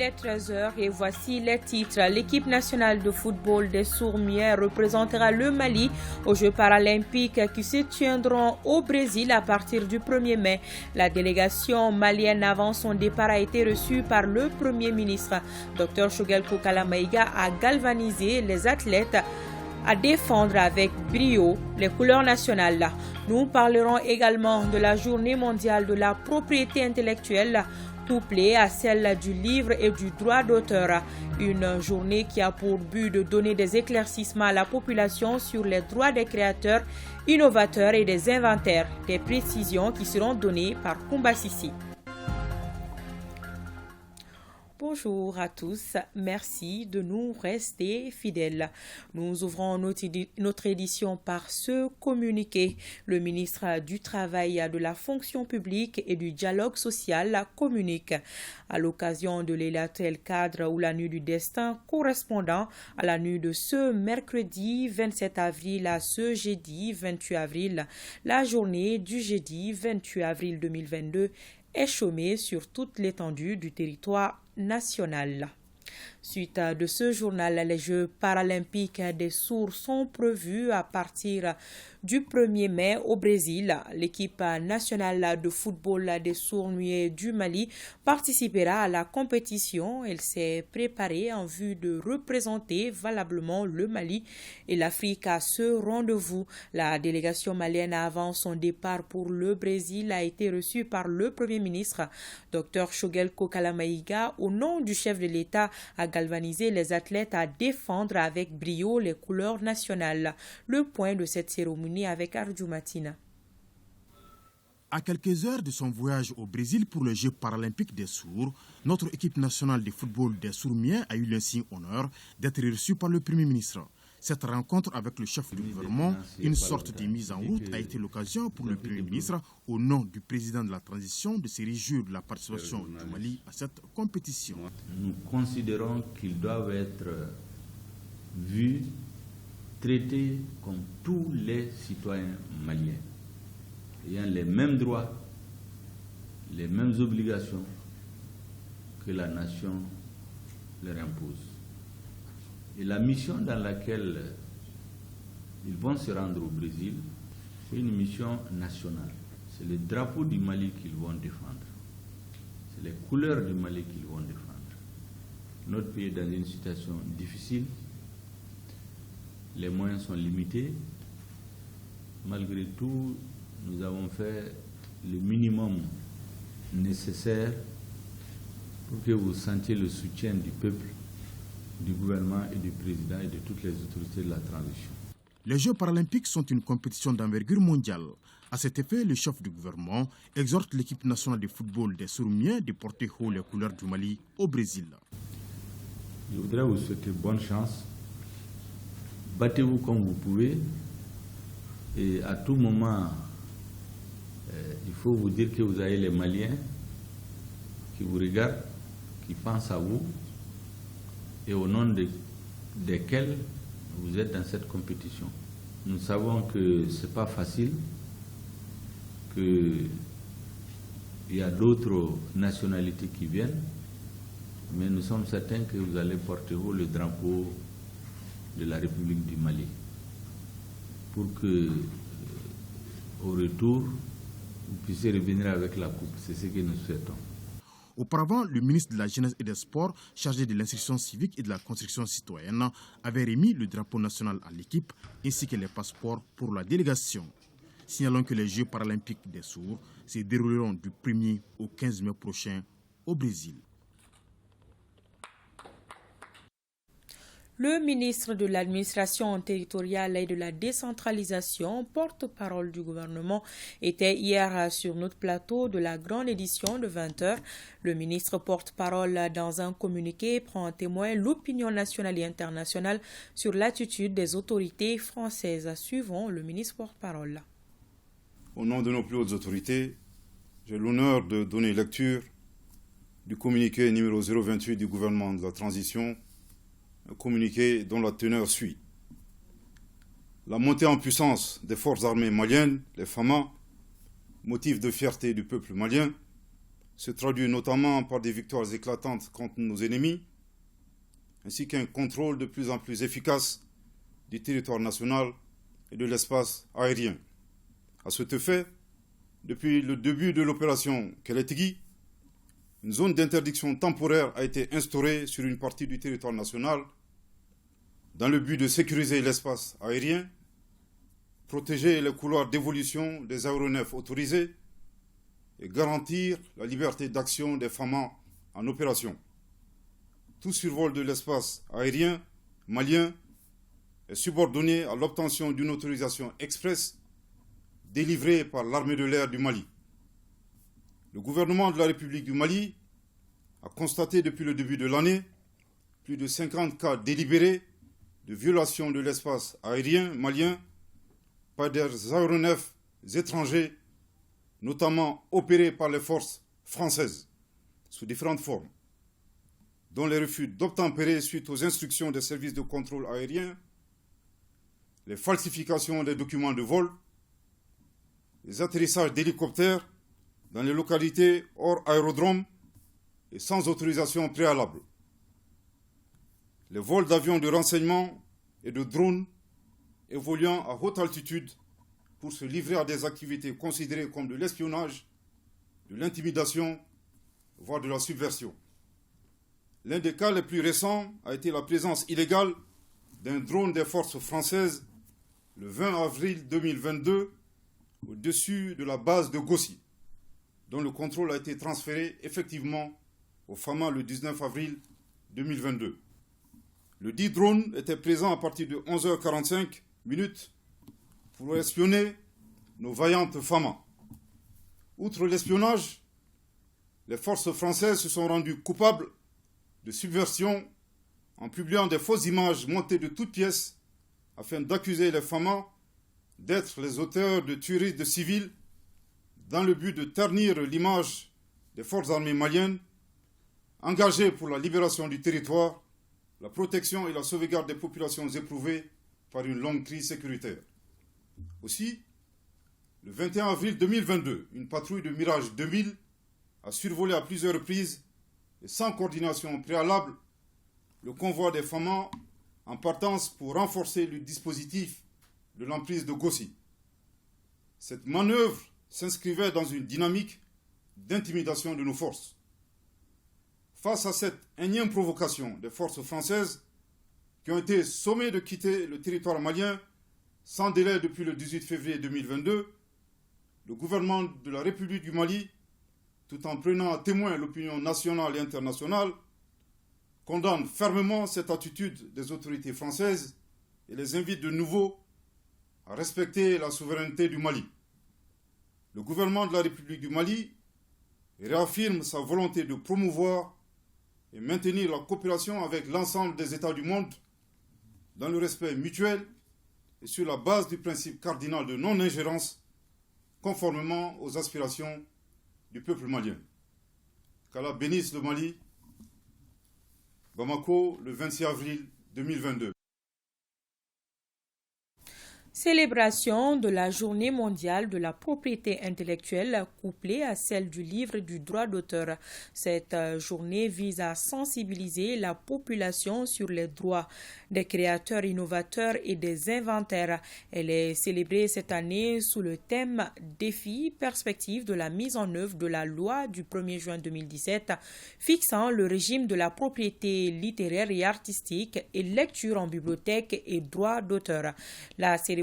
Il est 13 heures et voici les titres. L'équipe nationale de football des sourds-muets représentera le Mali aux Jeux paralympiques qui se tiendront au Brésil à partir du 1er mai. La délégation malienne avant son départ a été reçue par le Premier ministre. Dr Choguel Kokala Maïga a galvanisé les athlètes à défendre avec brio les couleurs nationales. Nous parlerons également de la journée mondiale de la propriété intellectuelle, couplée à celle du livre et du droit d'auteur. Une journée qui a pour but de donner des éclaircissements à la population sur les droits des créateurs, innovateurs et des inventaires. Des précisions qui seront données par Koumba Sissi. Bonjour à tous, merci de nous rester fidèles. Nous ouvrons notre édition par ce communiqué. Le ministre du Travail, de la Fonction publique et du Dialogue social communique à l'occasion de l'élatel cadre ou la nuit du destin correspondant à la nuit de ce mercredi 27 avril à ce jeudi 28 avril. La journée du jeudi 28 avril 2022 est chômée sur toute l'étendue du territoire national. Suite de ce journal, les Jeux paralympiques des sourds sont prévus à partir du 1er mai au Brésil. L'équipe nationale de football des sourds-muets du Mali participera à la compétition. Elle s'est préparée en vue de représenter valablement le Mali et l'Afrique à ce rendez-vous. La délégation malienne avant son départ pour le Brésil a été reçue par le Premier ministre, Dr Choguel Kokala Maïga, au nom du chef de l'État, a galvanisé les athlètes à défendre avec brio les couleurs nationales. Le point de cette cérémonie avec Arju Matina. À quelques heures de son voyage au Brésil pour les Jeux paralympiques des sourds, notre équipe nationale de football des sourds-muets a eu l'insigne honneur d'être reçue par le Premier ministre. Cette rencontre avec le chef du gouvernement, une sorte de mise en route, a été l'occasion pour le Premier ministre, au nom du président de la transition, de se réjouir de la participation du Mali à cette compétition. Nous considérons qu'ils doivent être vus, traités comme tous les citoyens maliens, ayant les mêmes droits, les mêmes obligations que la nation leur impose. Et la mission dans laquelle ils vont se rendre au Brésil, c'est une mission nationale. C'est le drapeau du Mali qu'ils vont défendre. C'est les couleurs du Mali qu'ils vont défendre. Notre pays est dans une situation difficile. Les moyens sont limités. Malgré tout, nous avons fait le minimum nécessaire pour que vous sentiez le soutien du peuple, du gouvernement et du président et de toutes les autorités de la transition. Les Jeux paralympiques sont une compétition d'envergure mondiale. À cet effet, le chef du gouvernement exhorte l'équipe nationale de football des sourds-muets de porter haut les couleurs du Mali au Brésil. Je voudrais vous souhaiter bonne chance. Battez-vous comme vous pouvez. Et à tout moment, il faut vous dire que vous avez les Maliens qui vous regardent, qui pensent à vous, et au nom desquels vous êtes dans cette compétition. Nous savons que ce n'est pas facile, qu'il y a d'autres nationalités qui viennent, mais nous sommes certains que vous allez porter haut le drapeau de la République du Mali pour que, au retour, vous puissiez revenir avec la coupe. C'est ce que nous souhaitons. Auparavant, le ministre de la Jeunesse et des Sports, chargé de l'instruction civique et de la construction citoyenne, avait remis le drapeau national à l'équipe ainsi que les passeports pour la délégation. Signalons que les Jeux paralympiques des sourds se dérouleront du 1er au 15 mai prochain au Brésil. Le ministre de l'Administration territoriale et de la décentralisation, porte-parole du gouvernement, était hier sur notre plateau de la grande édition de 20h. Le ministre porte-parole, dans un communiqué, prend en témoin l'opinion nationale et internationale sur l'attitude des autorités françaises. Suivons le ministre porte-parole. Au nom de nos plus hautes autorités, j'ai l'honneur de donner lecture du communiqué numéro 028 du gouvernement de la transition, un communiqué dont la teneur suit. La montée en puissance des forces armées maliennes, les FAMA, motif de fierté du peuple malien, se traduit notamment par des victoires éclatantes contre nos ennemis, ainsi qu'un contrôle de plus en plus efficace du territoire national et de l'espace aérien. À cet effet, depuis le début de l'opération Kelletigi, une zone d'interdiction temporaire a été instaurée sur une partie du territoire national dans le but de sécuriser l'espace aérien, protéger les couloirs d'évolution des aéronefs autorisés et garantir la liberté d'action des FAMA en opération. Tout survol de l'espace aérien malien est subordonné à l'obtention d'une autorisation expresse délivrée par l'armée de l'air du Mali. Le gouvernement de la République du Mali a constaté depuis le début de l'année plus de 50 cas délibérés de violation de l'espace aérien malien par des aéronefs étrangers, notamment opérés par les forces françaises, sous différentes formes, dont les refus d'obtempérer suite aux instructions des services de contrôle aérien, les falsifications des documents de vol, les atterrissages d'hélicoptères dans les localités hors aérodrome et sans autorisation préalable, les vols d'avions de renseignement et de drones évoluant à haute altitude pour se livrer à des activités considérées comme de l'espionnage, de l'intimidation, voire de la subversion. L'un des cas les plus récents a été la présence illégale d'un drone des forces françaises le 20 avril 2022 au-dessus de la base de Gossi, dont le contrôle a été transféré effectivement au FAMA le 19 avril 2022. Le dit drone était présent à partir de 11h45 pour espionner nos vaillantes FAMA. Outre l'espionnage, les forces françaises se sont rendues coupables de subversion en publiant des fausses images montées de toutes pièces afin d'accuser les FAMA d'être les auteurs de tueries de civils dans le but de ternir l'image des forces armées maliennes engagées pour la libération du territoire, la protection et la sauvegarde des populations éprouvées par une longue crise sécuritaire. Aussi, le 21 avril 2022, une patrouille de Mirage 2000 a survolé à plusieurs reprises et sans coordination préalable le convoi des FAMA en partance pour renforcer le dispositif de l'emprise de Gossi. Cette manœuvre s'inscrivait dans une dynamique d'intimidation de nos forces. Face à cette énième provocation des forces françaises qui ont été sommées de quitter le territoire malien sans délai depuis le 18 février 2022, le gouvernement de la République du Mali, tout en prenant à témoin l'opinion nationale et internationale, condamne fermement cette attitude des autorités françaises et les invite de nouveau à respecter la souveraineté du Mali. Le gouvernement de la République du Mali réaffirme sa volonté de promouvoir et maintenir la coopération avec l'ensemble des États du monde dans le respect mutuel et sur la base du principe cardinal de non-ingérence, conformément aux aspirations du peuple malien. Qu'Allah bénisse le Mali. Bamako, le 26 avril 2022. Célébration de la Journée mondiale de la propriété intellectuelle couplée à celle du livre et du droit d'auteur. Cette journée vise à sensibiliser la population sur les droits des créateurs innovateurs et des inventaires. Elle est célébrée cette année sous le thème Défis, perspectives de la mise en œuvre de la loi du 1er juin 2017 fixant le régime de la propriété littéraire et artistique et lecture en bibliothèque et droit d'auteur. La cérémonie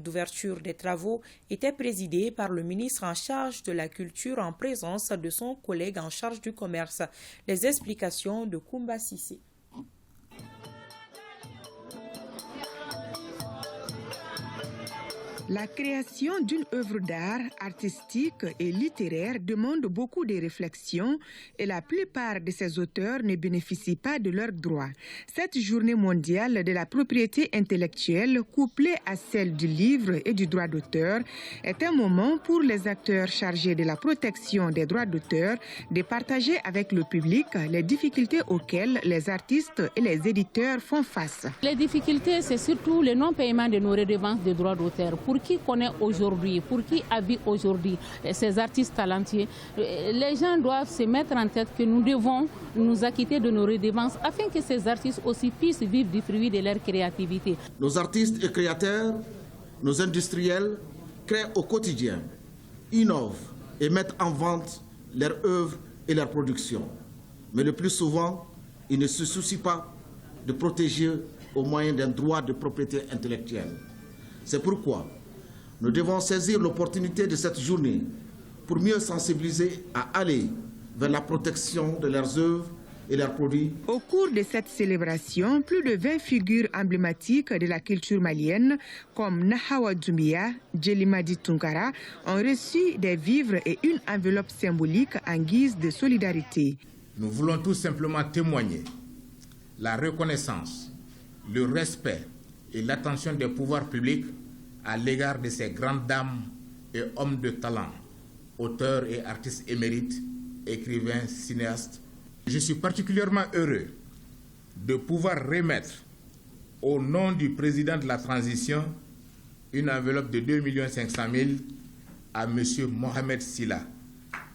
d'ouverture des travaux était présidée par le ministre en charge de la culture en présence de son collègue en charge du commerce. Les explications de Koumba Sissé. La création d'une œuvre d'art artistique et littéraire demande beaucoup de réflexion et la plupart de ces auteurs ne bénéficient pas de leurs droits. Cette journée mondiale de la propriété intellectuelle, couplée à celle du livre et du droit d'auteur, est un moment pour les acteurs chargés de la protection des droits d'auteur de partager avec le public les difficultés auxquelles les artistes et les éditeurs font face. Les difficultés, c'est surtout le non-paiement de nos redevances de droits d'auteur. Pour pour qui connaît aujourd'hui, pour qui habite aujourd'hui ces artistes talentueux, les gens doivent se mettre en tête que nous devons nous acquitter de nos redevances afin que ces artistes aussi puissent vivre du fruit de leur créativité. Nos artistes et créateurs, nos industriels créent au quotidien, innovent et mettent en vente leurs œuvres et leurs productions. Mais le plus souvent, ils ne se soucient pas de protéger au moyen d'un droit de propriété intellectuelle. C'est pourquoi nous devons saisir l'opportunité de cette journée pour mieux sensibiliser à aller vers la protection de leurs œuvres et leurs produits. Au cours de cette célébration, plus de 20 figures emblématiques de la culture malienne, comme Nahawa Doumbia, Djelimadi Tunkara, ont reçu des vivres et une enveloppe symbolique en guise de solidarité. Nous voulons tout simplement témoigner la reconnaissance, le respect et l'attention des pouvoirs publics à l'égard de ces grandes dames et hommes de talent, auteurs et artistes émérites, écrivains, cinéastes. Je suis particulièrement heureux de pouvoir remettre au nom du président de la transition une enveloppe de 2 500 000 à M. Mohamed Silla,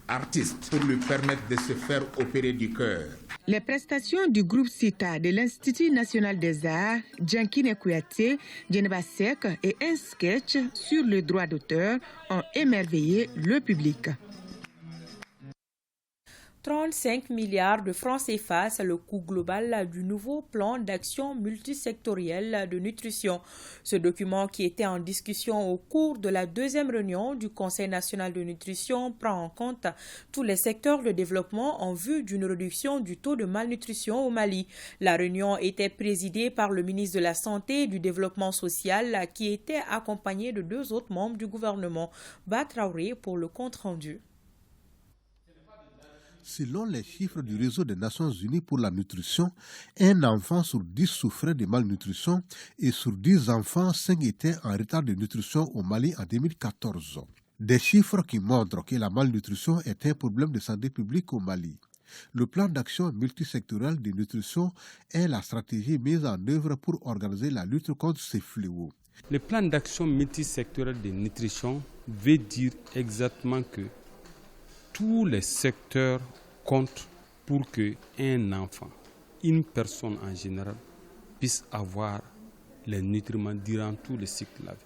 artiste, pour lui permettre de se faire opérer du cœur. Les prestations du groupe CITA de l'Institut national des arts, Djankine Kouyaté, Djeneba Sek et un sketch sur le droit d'auteur ont émerveillé le public. 35 milliards de francs CFA, c'est le coût global du nouveau plan d'action multisectoriel de nutrition. Ce document, qui était en discussion au cours de la deuxième réunion du Conseil national de nutrition, prend en compte tous les secteurs de développement en vue d'une réduction du taux de malnutrition au Mali. La réunion était présidée par le ministre de la Santé et du Développement social, qui était accompagné de 2 autres membres du gouvernement. Batraoré pour le compte-rendu. Selon les chiffres du réseau des Nations Unies pour la nutrition, un enfant sur 10 souffrait de malnutrition et sur 10 enfants, 5 étaient en retard de nutrition au Mali en 2014. Des chiffres qui montrent que la malnutrition est un problème de santé publique au Mali. Le plan d'action multisectoriel de nutrition est la stratégie mise en œuvre pour organiser la lutte contre ces fléaux. Le plan d'action multisectoriel de nutrition veut dire exactement que tous les secteurs comptent pour qu'un enfant, une personne en général, puisse avoir les nutriments durant tout le cycle de la vie.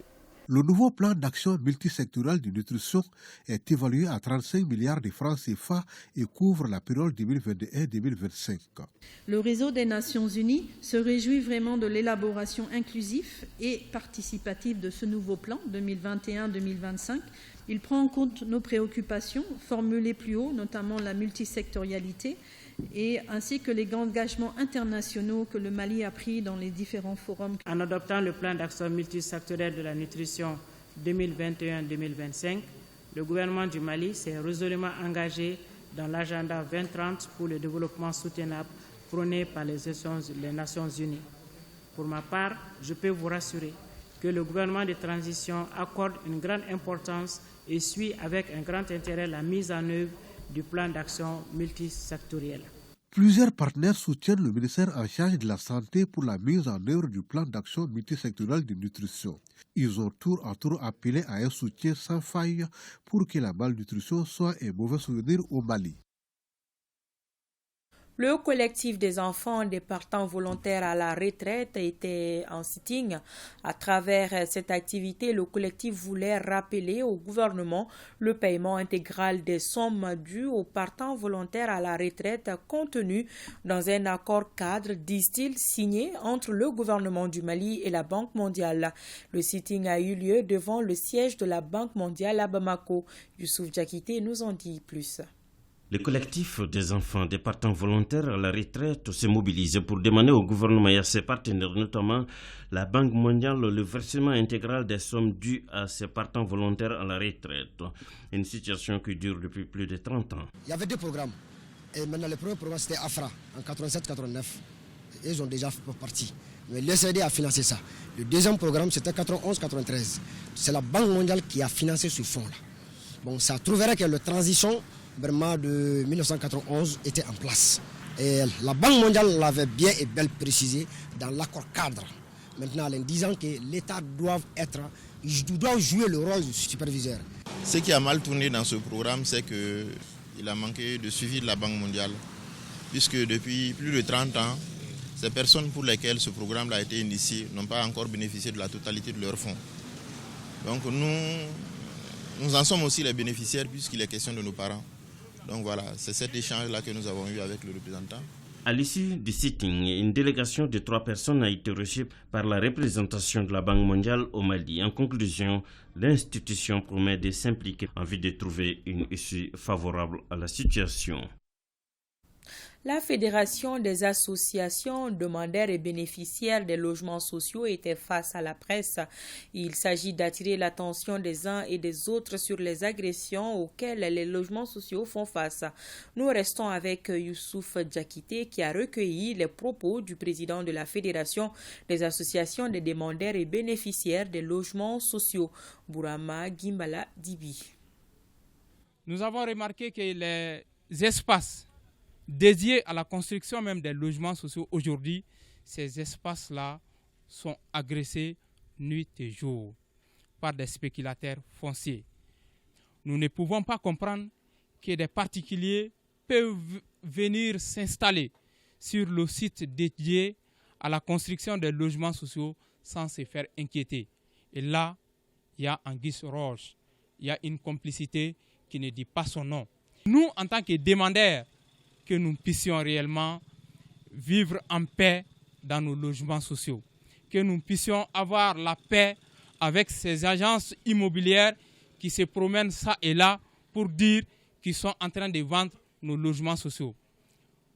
Le nouveau plan d'action multisectoriel de nutrition est évalué à 35 milliards de francs CFA et couvre la période 2021-2025. Le réseau des Nations Unies se réjouit vraiment de l'élaboration inclusive et participative de ce nouveau plan 2021-2025. Il prend en compte nos préoccupations formulées plus haut, notamment la multisectorialité, ainsi que les engagements internationaux que le Mali a pris dans les différents forums. En adoptant le plan d'action multisectoriel de la nutrition 2021-2025, le gouvernement du Mali s'est résolument engagé dans l'agenda 2030 pour le développement soutenable prôné par les Nations Unies. Pour ma part, je peux vous rassurer que le gouvernement de transition accorde une grande importance et suit avec un grand intérêt la mise en œuvre du plan d'action multisectoriel. Plusieurs partenaires soutiennent le ministère en charge de la Santé pour la mise en œuvre du plan d'action multisectoriel de nutrition. Ils ont tour à tour appelé à un soutien sans faille pour que la malnutrition soit un mauvais souvenir au Mali. Le collectif des enfants des partants volontaires à la retraite était en sitting. À travers cette activité, le collectif voulait rappeler au gouvernement le paiement intégral des sommes dues aux partants volontaires à la retraite contenu dans un accord cadre, disent-ils, signé entre le gouvernement du Mali et la Banque mondiale. Le sitting a eu lieu devant le siège de la Banque mondiale à Bamako. Youssouf Diakité nous en dit plus. Le collectif des enfants des partants volontaires à la retraite s'est mobilisé pour demander au gouvernement et à ses partenaires, notamment la Banque mondiale, le versement intégral des sommes dues à ces partants volontaires à la retraite. Une situation qui dure depuis plus de 30 ans. Il y avait 2 programmes. Et maintenant, le premier programme, c'était AFRA, en 87-89. Ils ont déjà fait partie. Mais l'ECD a financé ça. Le deuxième programme, c'était 91-93. C'est la Banque mondiale qui a financé ce fonds-là. Bon, ça trouverait que la transition vraiment de 1991 était en place. Et la Banque mondiale l'avait bien et bien précisé dans l'accord cadre. Maintenant, en disant que l'État doit être doit jouer le rôle de superviseur. Ce qui a mal tourné dans ce programme, c'est qu'il a manqué de suivi de la Banque mondiale, puisque depuis plus de 30 ans, ces personnes pour lesquelles ce programme a été initié n'ont pas encore bénéficié de la totalité de leurs fonds. Donc nous en sommes aussi les bénéficiaires puisqu'il est question de nos parents. Donc voilà, c'est cet échange-là que nous avons eu avec le représentant. À l'issue du sitting, une délégation de 3 personnes a été reçue par la représentation de la Banque mondiale au Mali. En conclusion, l'institution promet de s'impliquer en vue de trouver une issue favorable à la situation. La Fédération des associations demandeurs et bénéficiaires des logements sociaux était face à la presse. Il s'agit d'attirer l'attention des uns et des autres sur les agressions auxquelles les logements sociaux font face. Nous restons avec Youssouf Diakité qui a recueilli les propos du président de la Fédération des associations des demandeurs et bénéficiaires des logements sociaux, Bourama Gimbala Dibi. Nous avons remarqué que les espaces dédiés à la construction même des logements sociaux, aujourd'hui, ces espaces-là sont agressés nuit et jour par des spéculateurs fonciers. Nous ne pouvons pas comprendre que des particuliers peuvent venir s'installer sur le site dédié à la construction des logements sociaux sans se faire inquiéter. Et là, il y a anguille roche, il y a une complicité qui ne dit pas son nom. Nous, en tant que demandeurs, que nous puissions réellement vivre en paix dans nos logements sociaux, que nous puissions avoir la paix avec ces agences immobilières qui se promènent ça et là pour dire qu'ils sont en train de vendre nos logements sociaux.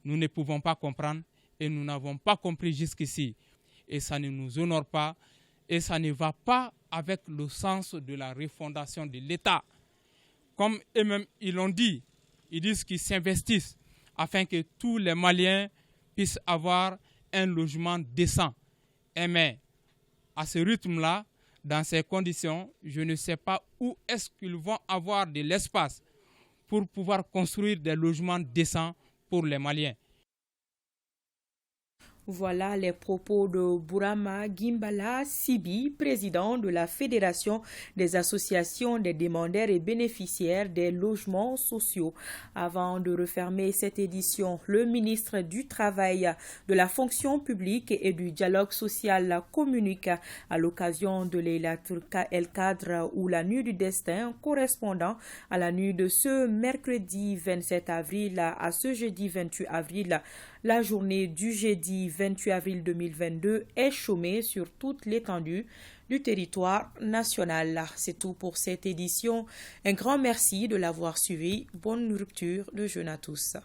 Nous ne pouvons pas comprendre et nous n'avons pas compris jusqu'ici. Et ça ne nous honore pas et ça ne va pas avec le sens de la refondation de l'État. Comme eux-mêmes ils l'ont dit, ils disent qu'ils s'investissent afin que tous les Maliens puissent avoir un logement décent. Mais à ce rythme-là, dans ces conditions, je ne sais pas où est-ce qu'ils vont avoir de l'espace pour pouvoir construire des logements décents pour les Maliens. Voilà les propos de Bourama Gimbala Sibi, président de la Fédération des associations des demandeurs et bénéficiaires des logements sociaux. Avant de refermer cette édition, le ministre du Travail, de la fonction publique et du dialogue social communique à l'occasion de l'Eilatul El Cadre ou la nuit du destin correspondant à la nuit de ce mercredi 27 avril à ce jeudi 28 avril. La journée du jeudi 28 avril 2022 est chômée sur toute l'étendue du territoire national. C'est tout pour cette édition. Un grand merci de l'avoir suivi. Bonne rupture de jeûne à tous.